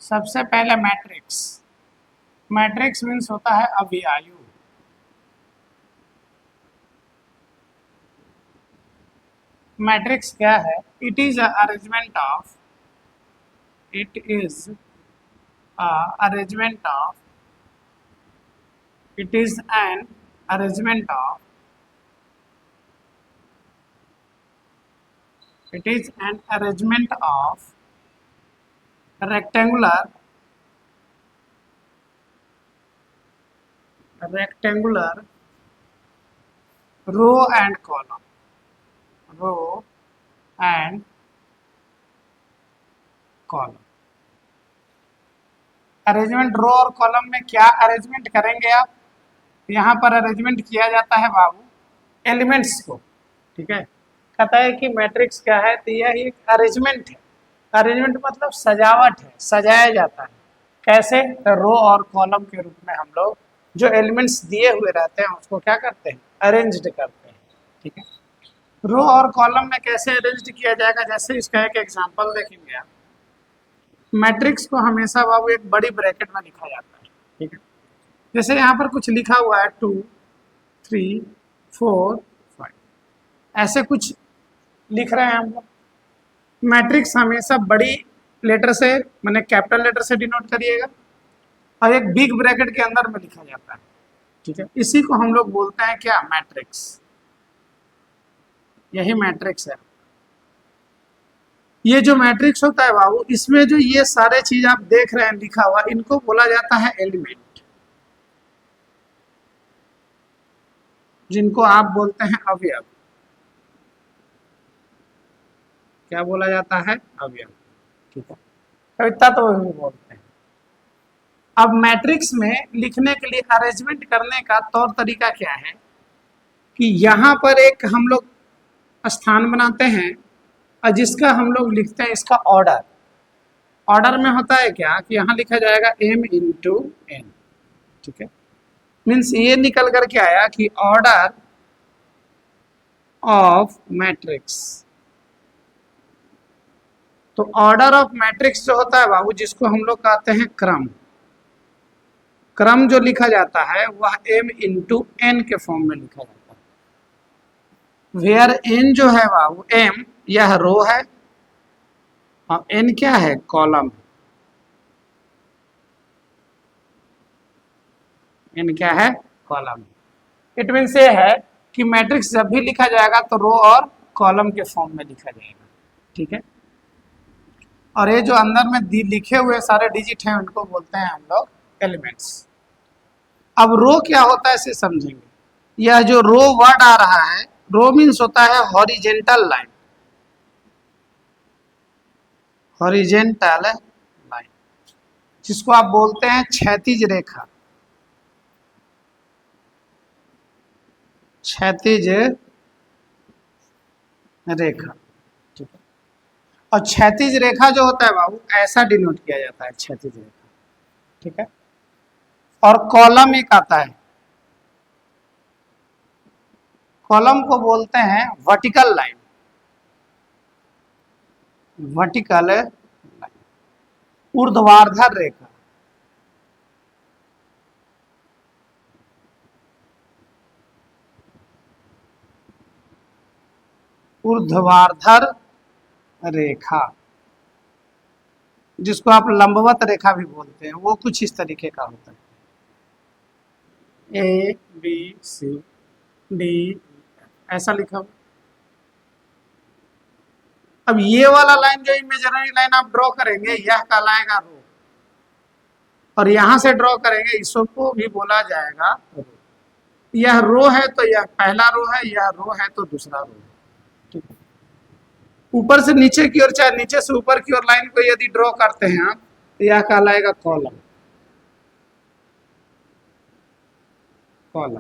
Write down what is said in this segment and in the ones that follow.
सबसे पहले matrix. Matrix means होता है अवययु। मैट्रिक्स क्या है? It is arrangement of it is arrangement of it is an arrangement of it is an arrangement of rectangular row and column। Arrangement row और column में क्या arrangement करेंगे आप? यहाँ पर अरेंजमेंट किया जाता है बाबू एलिमेंट्स को। ठीक है, कहता है कि मैट्रिक्स क्या है? तो यह एक अरेंजमेंट है। अरेंजमेंट मतलब सजावट है, सजाया जाता है। कैसे? रो और कॉलम के रूप में हम लोग जो एलिमेंट्स दिए हुए रहते हैं उसको क्या करते हैं? अरेंज्ड करते हैं। ठीक है, रो और कॉलम में कैसे अरेंज्ड किया जाएगा? जैसे इसका एक एग्जांपल देखेंगे आप। मैट्रिक्स को हमेशा बाबू एक बड़ी ब्रैकेट में लिखा जाता है। ठीक है, जैसे यहाँ पर कुछ लिखा हुआ है 2 3 4 5, ऐसे कुछ लिख रहे हैं हम लोग। मैट्रिक्स हमेशा बड़ी लेटर से माने कैपिटल लेटर से डिनोट करिएगा और एक बिग ब्रैकेट के अंदर में लिखा जाता है। ठीक है, इसी को हम लोग बोलते हैं क्या? मैट्रिक्स। यही मैट्रिक्स है। ये जो मैट्रिक्स होता है बाबू, इसमें जो ये सारे चीज आप देख रहे हैं लिखा हुआ, इनको बोला जाता है एलिमेंट, जिनको आप बोलते हैं अवयव। क्या बोला जाता है? अवयव। ठीक है, तो इतना तो वही बोलते हैं। अब मैट्रिक्स में लिखने के लिए अरेंजमेंट करने का तौर तरीका क्या है कि यहाँ पर एक हम लोग स्थान बनाते हैं और जिसका हम लोग लिखते हैं इसका ऑर्डर। ऑर्डर में होता है क्या कि यहाँ लिखा जाएगा m इंटू एन। ठीक है, मीन्स ये निकल करके आया कि ऑर्डर ऑफ मैट्रिक्स। तो ऑर्डर ऑफ मैट्रिक्स जो होता है बाबू, जिसको हम लोग कहते हैं क्रम। क्रम जो लिखा जाता है वह m इंटू एन के फॉर्म में लिखा जाता है। वेयर n जो है बाबू, m यह रो है और n क्या है? कॉलम। n क्या है? कॉलम। इट मीन्स ये है कि मैट्रिक्स जब भी लिखा जाएगा तो रो और कॉलम के फॉर्म में लिखा जाएगा। ठीक है, और ये जो अंदर में लिखे हुए सारे डिजिट हैं उनको बोलते हैं हम लोग एलिमेंट्स। अब रो क्या होता है इसे समझेंगे। यह जो रो वर्ड आ रहा है, रो मीन्स होता है हॉरिजेंटल लाइन। हॉरिजेंटल लाइन जिसको आप बोलते हैं क्षैतिज रेखा। क्षैतिज रेखा। ठीक है, और क्षैतिज रेखा जो होता है बाबू, ऐसा डिनोट किया जाता है क्षैतिज रेखा। ठीक है, और कॉलम एक आता है, कॉलम को बोलते हैं वर्टिकल लाइन। वर्टिकल लाइन, ऊर्ध्वाधर रेखा। ऊर्ध्वाधर रेखा जिसको आप लंबवत रेखा भी बोलते हैं, वो कुछ इस तरीके का होता है। ए बी सी डी ऐसा लिखा हुआ। अब ये वाला लाइन जो इमेजिनरी लाइन आप ड्रॉ करेंगे यह कहलाएगा रो, और यहां से ड्रॉ करेंगे इसको भी बोला जाएगा रो। यह रो है तो यह पहला रो है, यह रो है तो दूसरा रो है। ठीक है, ऊपर से नीचे की ओर चाहे नीचे से ऊपर की ओर लाइन को यदि ड्रॉ करते हैं आप तो यह कहलाएगा कॉलम। कॉलम,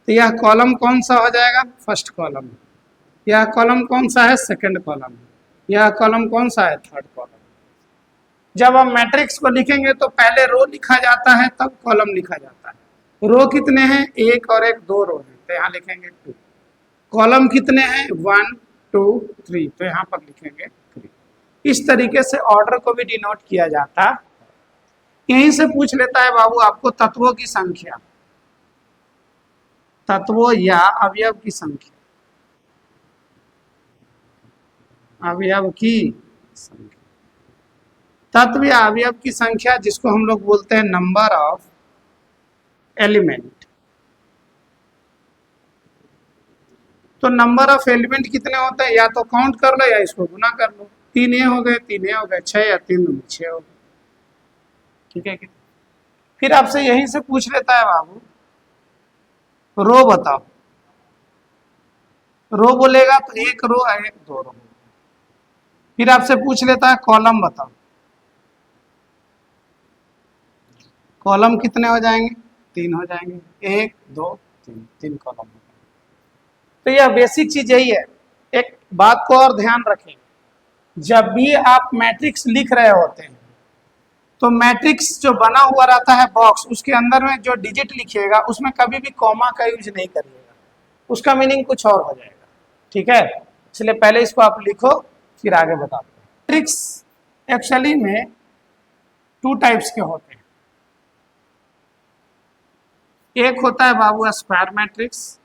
तो यह कॉलम कौन सा हो जाएगा? First column. यह कॉलम कौन सा है? Second column. यह कॉलम कौन सा है? Third column. जब हम मैट्रिक्स को लिखेंगे तो पहले रो लिखा जाता है तब कॉलम लिखा जाता है। रो कितने हैं? एक और एक, दो रो हैं तो यहाँ लिखेंगे 2। कॉलम कितने हैं? 1 2 3 तो यहाँ पर लिखेंगे 3। इस तरीके से ऑर्डर को भी डिनोट किया जाता है। यहीं से पूछ लेता है बाबू आपको तत्वों की संख्या, तत्वों या अवयव की संख्या, अवयव की संख्या, तत्व या अवयव की संख्या जिसको हम लोग बोलते हैं नंबर ऑफ एलिमेंट। तो नंबर ऑफ एलिमेंट कितने होते हैं, या तो काउंट कर लो या इसको गुना कर लो। तीन ये हो गए, तीन ये हो गए, छह या तीन में छह हो गए। ठीक है कि फिर आपसे यहीं से पूछ लेता है बाबू रो बताओ। रो बोलेगा तो एक रो है, एक दो रो। फिर आपसे पूछ लेता है कॉलम बताओ। कॉलम कितने हो जाएंगे, तीन हो जाएंगे, एक दो तीन, तीन कॉलम हो जाएंगे। तो यह बेसिक चीज यही है। एक बात को और ध्यान रखें, जब भी आप मैट्रिक्स लिख रहे होते हैं तो मैट्रिक्स जो बना हुआ रहता है बॉक्स, उसके अंदर में जो डिजिट लिखिएगा उसमें कभी भी कॉमा का यूज नहीं करिएगा, उसका मीनिंग कुछ और हो जाएगा। ठीक है, इसलिए पहले इसको आप लिखो फिर आगे बताते हैं। मैट्रिक्स एक्चुअली में टू टाइप्स के होते हैं। एक होता है बाबू स्क्वायर मैट्रिक्स,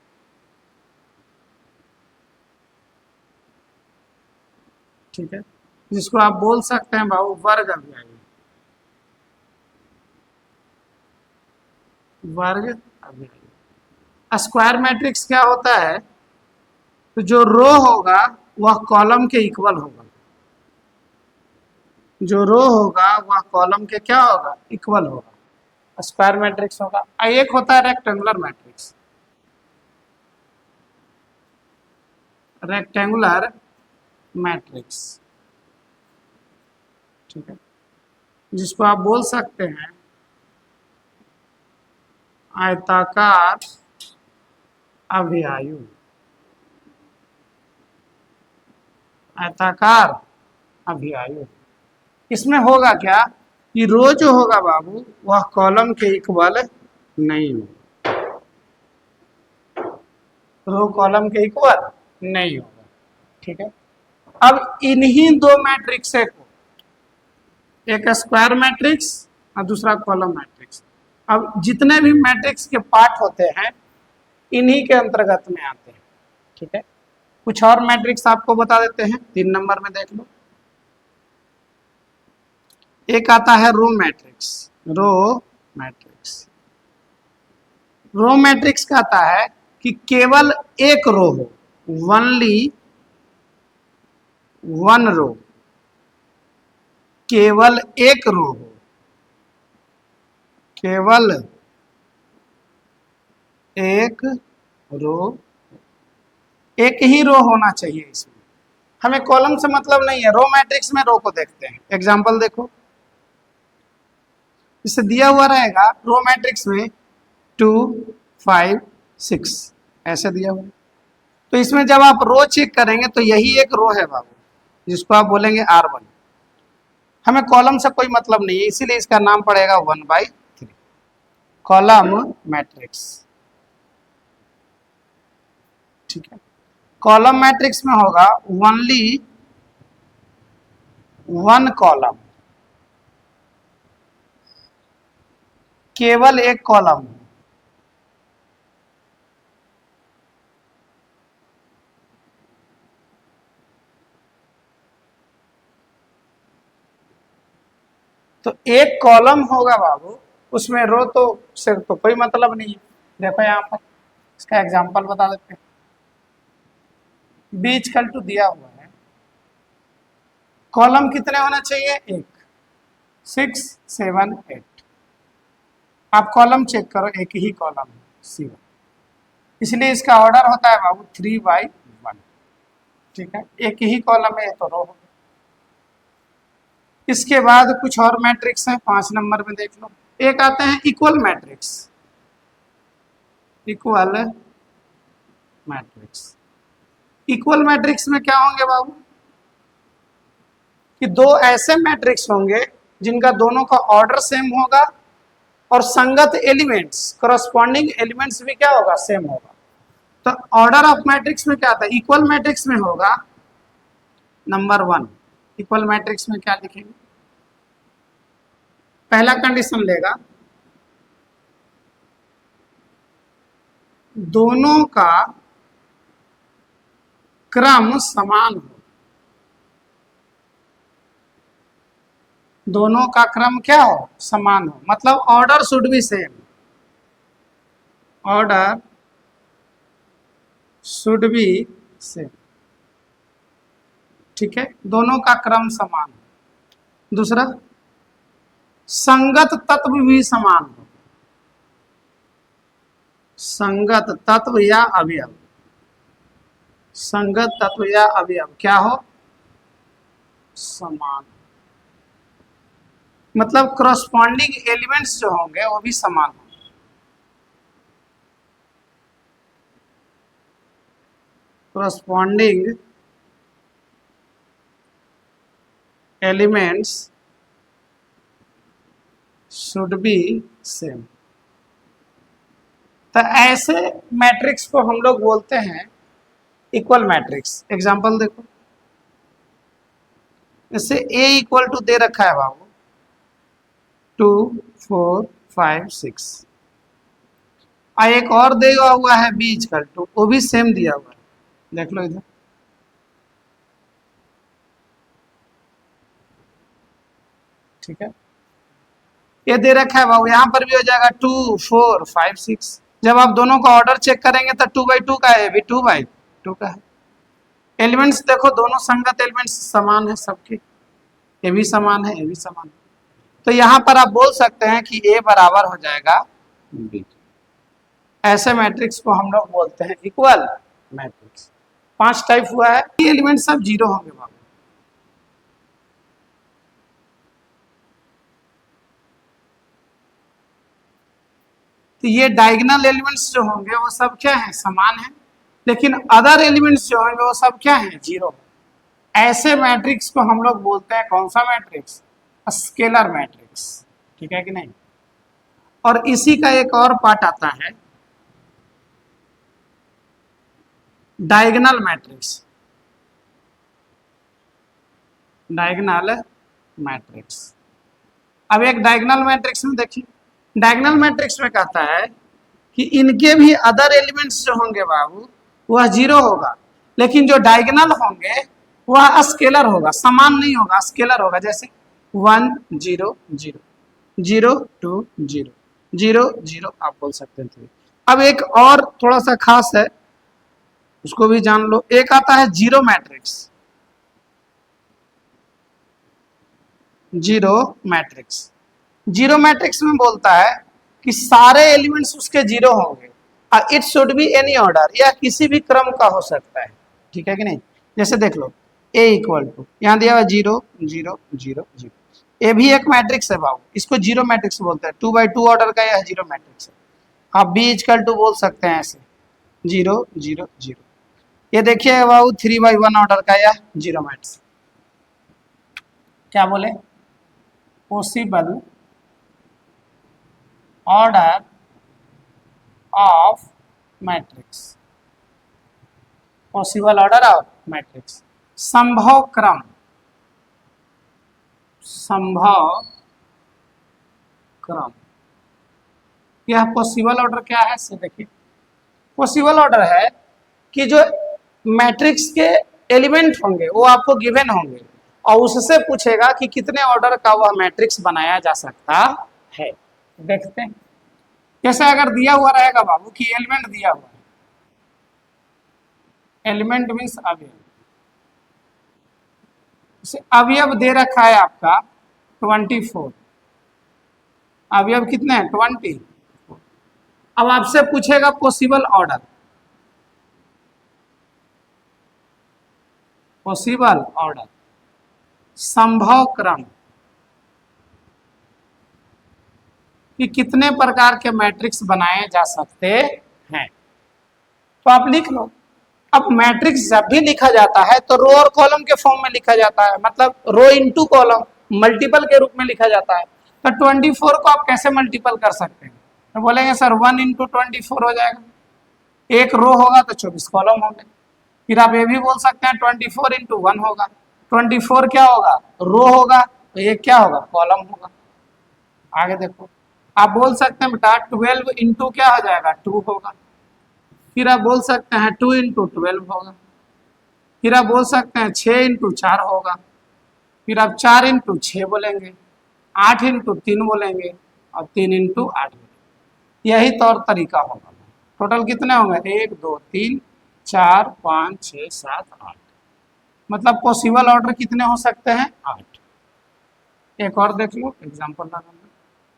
ठीक है, जिसको आप बोल सकते हैं बाबू वर्ग अवयवी, वर्ग अवयवी। स्क्वायर मैट्रिक्स क्या होता है, तो जो रो होगा वह कॉलम के इक्वल होगा, जो रो होगा वह कॉलम के क्या होगा, इक्वल होगा, स्क्वायर मैट्रिक्स होगा। एक होता है रेक्टेंगुलर मैट्रिक्स, रेक्टेंगुलर मैट्रिक्स, ठीक है, जिसको आप बोल सकते हैं आयताकार अवयवी, आयताकार अवयवी। इसमें होगा क्या कि रो जो होगा बाबू वह कॉलम के इक्वल नहीं होगा, रो कॉलम के इक्वल नहीं होगा। ठीक है, अब इन्हीं दो मैट्रिक्स को, एक स्क्वायर मैट्रिक्स और दूसरा कॉलम मैट्रिक्स, अब जितने भी मैट्रिक्स के पार्ट होते हैं इन्हीं के अंतर्गत में आते हैं। ठीक है, कुछ और मैट्रिक्स आपको बता देते हैं, 3 नंबर में देख लो। एक आता है row matrix, row matrix. Row matrix कहता है कि केवल एक रो हो, ओनली वन रो, केवल एक रो हो, केवल एक रो, एक ही रो होना चाहिए इसमें, हमें कॉलम से मतलब नहीं है। रो मैट्रिक्स में रो को देखते हैं, एग्जांपल देखो, इससे दिया हुआ रहेगा रो मैट्रिक्स में 2 5 6 ऐसे दिया हुआ है। तो इसमें जब आप रो चेक करेंगे तो यही एक रो है बाबू, जिसको आप बोलेंगे R1। हमें कॉलम से कोई मतलब नहीं है, इसीलिए इसका नाम पड़ेगा 1/3 कॉलम मैट्रिक्स। ठीक है, कॉलम मैट्रिक्स में होगा ओनली वन कॉलम, केवल एक कॉलम। तो एक कॉलम होगा बाबू, उसमें रो तो से तो कोई मतलब नहीं है। देखो यहाँ पर इसका एग्जांपल बता देते हैं, बी इक्वल टू दिया हुआ है, कॉलम कितने होना चाहिए, एक, 6 7 8। आप कॉलम चेक करो, एक ही कॉलम है C1, इसलिए इसका ऑर्डर होता है बाबू 3/1। ठीक है, एक ही कॉलम है तो रो हो। इसके बाद कुछ और मैट्रिक्स हैं, 5 नंबर में देख लो। एक आते हैं equal matrix, equal matrix. Equal matrix में क्या होंगे बाबू कि दो ऐसे मैट्रिक्स होंगे जिनका दोनों का ऑर्डर सेम होगा और संगत एलिमेंट्स, करस्पॉन्डिंग एलिमेंट्स भी क्या होगा, सेम होगा। तो ऑर्डर ऑफ मैट्रिक्स में क्या आता है, इक्वल मैट्रिक्स में होगा नंबर 1। इक्वल मैट्रिक्स में क्या लिखेंगे, पहला कंडीशन लेगा दोनों का क्रम समान हो, दोनों का क्रम क्या हो, समान हो, मतलब order should be same, order should be same, ठीक है, दोनों का क्रम समान हो। दूसरा, संगत तत्व भी समान हो, संगत तत्व या अवयव, संगत तत्व या अवयव क्या हो, समान, मतलब क्रॉसपॉन्डिंग एलिमेंट्स जो होंगे वो भी समान होंगे। corresponding elements should be same। तो ऐसे मैट्रिक्स को हम लोग बोलते हैं इक्वल मैट्रिक्स। एग्जांपल देखो, जैसे A इक्वल टू दे रखा है बाबू 2 4 5 6, और एक और दिया हुआ है B इक्वल टू, वो भी सेम दिया हुआ है, देख लो इधर, ठीक है, ये दे रखा है बाबू, यहाँ पर भी हो जाएगा 2 4 5 6। जब आप दोनों का ऑर्डर चेक करेंगे तो 2/2 का है, भी 2/2 का है। एलिमेंट्स देखो, दोनों संगत एलिमेंट्स समान है सबके, ये भी समान है, ये भी समान है, तो यहाँ पर आप बोल सकते हैं कि A बराबर हो जाएगा B। ऐसे मैट्रिक्स को हम लोग बोलते हैं इक्वल मैट्रिक्स। 5 टाइप हुआ है, ये एलिमेंट सब 0 होंगे बाबू। तो ये डायगोनल एलिमेंट्स जो होंगे वो सब क्या है, समान है, लेकिन अदर एलिमेंट्स जो होंगे वो सब क्या है, 0। ऐसे मैट्रिक्स को हम लोग बोलते हैं कौन सा मैट्रिक्स, स्केलर मैट्रिक्स, ठीक है कि नहीं। और इसी का एक और पार्ट आता है डायगोनल मैट्रिक्स, डायगोनल मैट्रिक्स। अब एक डायगोनल मैट्रिक्स में देखिए, डायगोनल मैट्रिक्स में कहता है कि इनके भी अदर एलिमेंट्स जो होंगे बाबू वह 0 होगा, लेकिन जो डायगोनल होंगे वह स्केलर होगा, समान नहीं होगा, स्केलर होगा। जैसे 1 0 0 0 2 0 0 0 आप बोल सकते हैं। अब एक और थोड़ा सा खास है, उसको भी जान लो। एक आता है zero matrix, zero matrix. Zero matrix में बोलता है कि सारे एलिमेंट्स उसके 0 होंगे, और it should be any order, या किसी भी क्रम का हो सकता है, ठीक है कि नहीं। जैसे देख लो, A इक्वल टू यहाँ दिया हुआ 0 0 0 0, ये भी एक मैट्रिक्स है बाबू, इसको जीरो मैट्रिक्स बोलते हैं। 2/2 ऑर्डर का यह जीरो मैट्रिक्स है। आप B इक्वल टू बोल सकते हैं ऐसे 0 0 0। ये देखिए बाबू 3/1 ऑर्डर का यह जीरो मैट्रिक्स, क्या बोले, possible order of matrix, possible order of matrix. संभव क्रम, संभव क्रम, यह पॉसिबल ऑर्डर क्या है से देखिए। पॉसिबल ऑर्डर है कि जो मैट्रिक्स के एलिमेंट होंगे वो आपको गिवन होंगे, और उससे पूछेगा कि कितने ऑर्डर का वह मैट्रिक्स बनाया जा सकता है। देखते हैं, जैसे अगर दिया हुआ रहेगा बाबू कि एलिमेंट दिया हुआ है, एलिमेंट मीन्स अवयव, अवयव दे रखा है आपका 24, अवयव कितने हैं 20। अब आपसे पूछेगा पॉसिबल ऑर्डर, पॉसिबल ऑर्डर, संभव क्रम, कि कितने प्रकार के मैट्रिक्स बनाए जा सकते हैं। तो आप लिख लो। अब मैट्रिक्स जब भी लिखा जाता है तो रो और कॉलम के फॉर्म में लिखा जाता है, मतलब रो इनटू कॉलम, मल्टीपल के रूप में लिखा जाता है। तो 24 को आप कैसे मल्टीपल कर सकते हैं, तो बोलेंगे सर 1 × 24 हो जाएगा, एक रो होगा तो 24 कॉलम होंगे। फिर आप ये भी बोल सकते हैं 24 × 1 होगा, 24 क्या होगा, रो होगा, तो ये क्या होगा, कॉलम होगा। आगे देखो, आप बोल सकते हैं बेटा 12 इंटू क्या हो जाएगा 2 होगा। फिर आप बोल सकते हैं 2 इंटू 12 होगा। फिर आप बोल सकते हैं 6 इंटू 4 होगा। फिर आप 4 इंटू 6 बोलेंगे, 8 इंटू 3 बोलेंगे और 3 इंटू 8 बोलेंगे। यही तौर तरीका होगा। टोटल कितने होंगे 1 2 3 4 5 6 7 8, मतलब पॉसिबल ऑर्डर कितने हो सकते हैं 8। एक और देख लो एग्जांपल लगाना,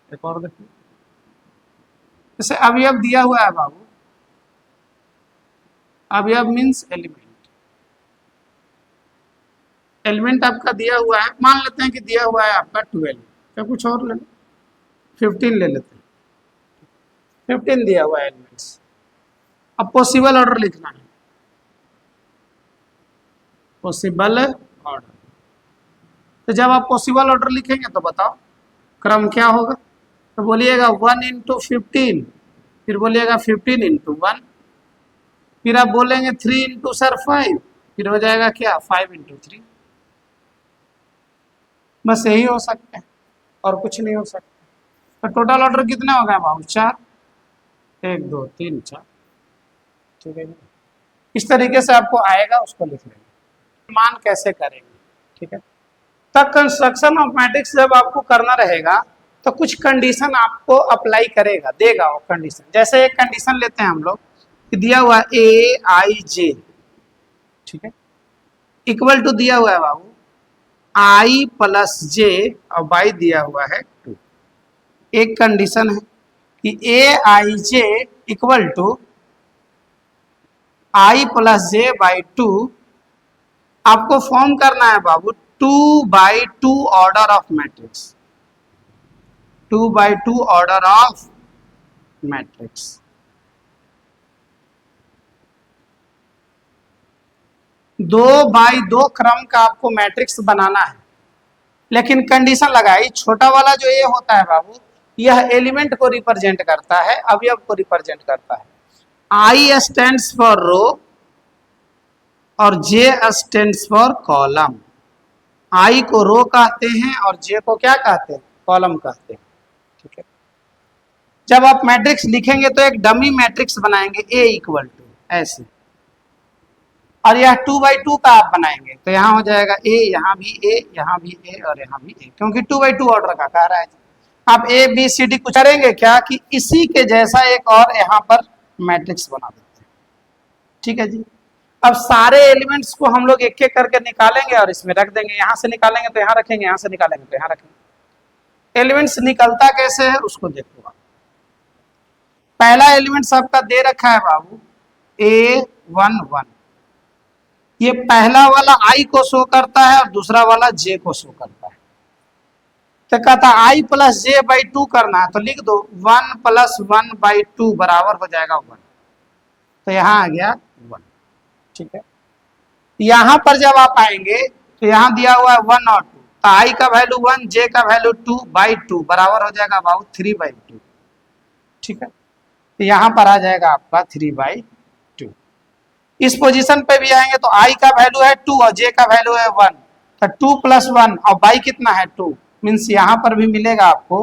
एक और देख लो। जैसे अवयव दिया हुआ है बाबू, अवयव मीन्स एलिमेंट। एलिमेंट आपका दिया हुआ है, मान लेते हैं कि दिया हुआ है आपका 12, क्या कुछ और ले लो 15 ले लेते हैं, 15 दिया हुआ है एलिमेंट्स। अब पॉसिबल ऑर्डर लिखना है, पॉसिबल ऑर्डर। तो जब आप पॉसिबल ऑर्डर लिखेंगे तो बताओ क्रम क्या होगा। तो बोलिएगा 1 इंटू 15, फिर बोलिएगा 15 इंटू 1, फिर आप बोलेंगे 3 इंटू सर 5, फिर हो जाएगा क्या 5 इंटू 3। बस यही हो सकता है और कुछ नहीं हो सकता। तो टोटल ऑर्डर कितने हो गए बाबू 4, 1 2 3 4, ठीक है। इस तरीके से आपको आएगा, उसको लिख लेंगे। मान कैसे करेंगे, ठीक है। तब कंस्ट्रक्शन ऑफ मैट्रिक्स जब आपको करना रहेगा तो कुछ कंडीशन आपको अप्लाई करेगा, देगा वो कंडीशन। जैसे एक कंडीशन लेते हैं हम लोग कि दिया हुआ ए आई जे, ठीक है, इक्वल टू दिया हुआ है बाबू आई प्लस जे और बाई दिया हुआ है 2। एक कंडीशन है कि A I J equal to I plus J by 2। आपको फॉर्म करना है बाबू 2/2 order of matrix, 2/2 order of matrix. दो बाई दो क्रम का आपको मैट्रिक्स बनाना है, लेकिन कंडीशन लगाई छोटा वाला जो ये होता है बाबू, यह एलिमेंट को रिप्रेजेंट करता है, अवयव को रिप्रेजेंट करता है। आई स्टैंड्स फॉर रो और जे स्टैंड्स फॉर कॉलम। आई को रो कहते हैं और जे को क्या कहते हैं कॉलम कहते हैं, ठीक है। जब आप मैट्रिक्स लिखेंगे तो एक डमी मैट्रिक्स बनाएंगे ए इक्वल टू ऐसे, और यह 2/2 का आप बनाएंगे तो यहाँ हो जाएगा ए, यहाँ भी ए, यहाँ भी ए और यहाँ भी ए, क्योंकि 2/2 ऑर्डर का कह रहा है। आप ए बी सी डी कुछ करेंगे क्या कि इसी के जैसा एक और यहाँ पर मैट्रिक्स बना देते हैं, ठीक है जी। अब सारे एलिमेंट्स को हम लोग एक एक करके निकालेंगे और इसमें रख देंगे। यहाँ से निकालेंगे तो यहाँ रखेंगे, यहाँ से निकालेंगे तो यहाँ रखेंगे। एलिमेंट्स निकलता कैसे है उसको देखो। पहला एलिमेंट्स आपका दे रखा है बाबू A11, ये पहला वाला आई को शो करता है और दूसरा वाला जे को शो करता है। तो कहता आई प्लस जे बाई 2 करना है तो लिख दो 1 + 1/2 बराबर हो जाएगा 1, तो यहाँ आ गया 1, ठीक है। यहाँ पर जब आप आएंगे तो यहाँ दिया हुआ है 1 और 2, तो आई का वैल्यू 1, जे का वैल्यू 2/2 बराबर हो जाएगा बाबू 3/2, ठीक है। तो यहाँ पर आ जाएगा आपका 3/2। इस पोजीशन पे भी आएंगे तो आई का वैल्यू है 2 और जे का वैल्यू है 1, तो 2 + 1 और बाई कितना है 2, मीन्स यहाँ पर भी मिलेगा आपको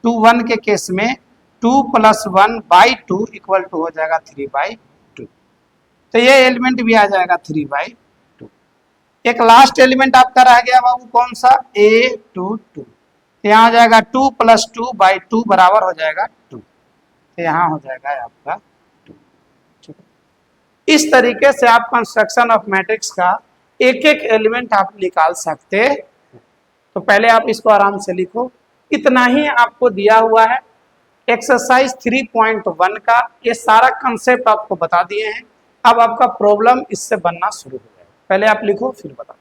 2 1 के केस में 2 + 1/2 इक्वल टू हो जाएगा 3/2। तो ये एलिमेंट भी आ जाएगा 3/2। एक लास्ट एलिमेंट आपका रह गया बाबू कौन सा A22, यहाँ आ जाएगा 2 + 2/2 बराबर हो जाएगा 2, तो यहाँ हो जाएगा आपका 2, ठीक है। इस तरीके से आप कंस्ट्रक्शन ऑफ मैट्रिक्स का एक एक एलिमेंट आप निकाल सकते हैं। तो पहले आप इसको आराम से लिखो, इतना ही आपको दिया हुआ है। एक्सरसाइज 3.1 का ये सारा कंसेप्ट आपको बता दिए हैं। अब आपका प्रॉब्लम इससे बनना शुरू हो जाएगा। पहले आप लिखो फिर बताओ।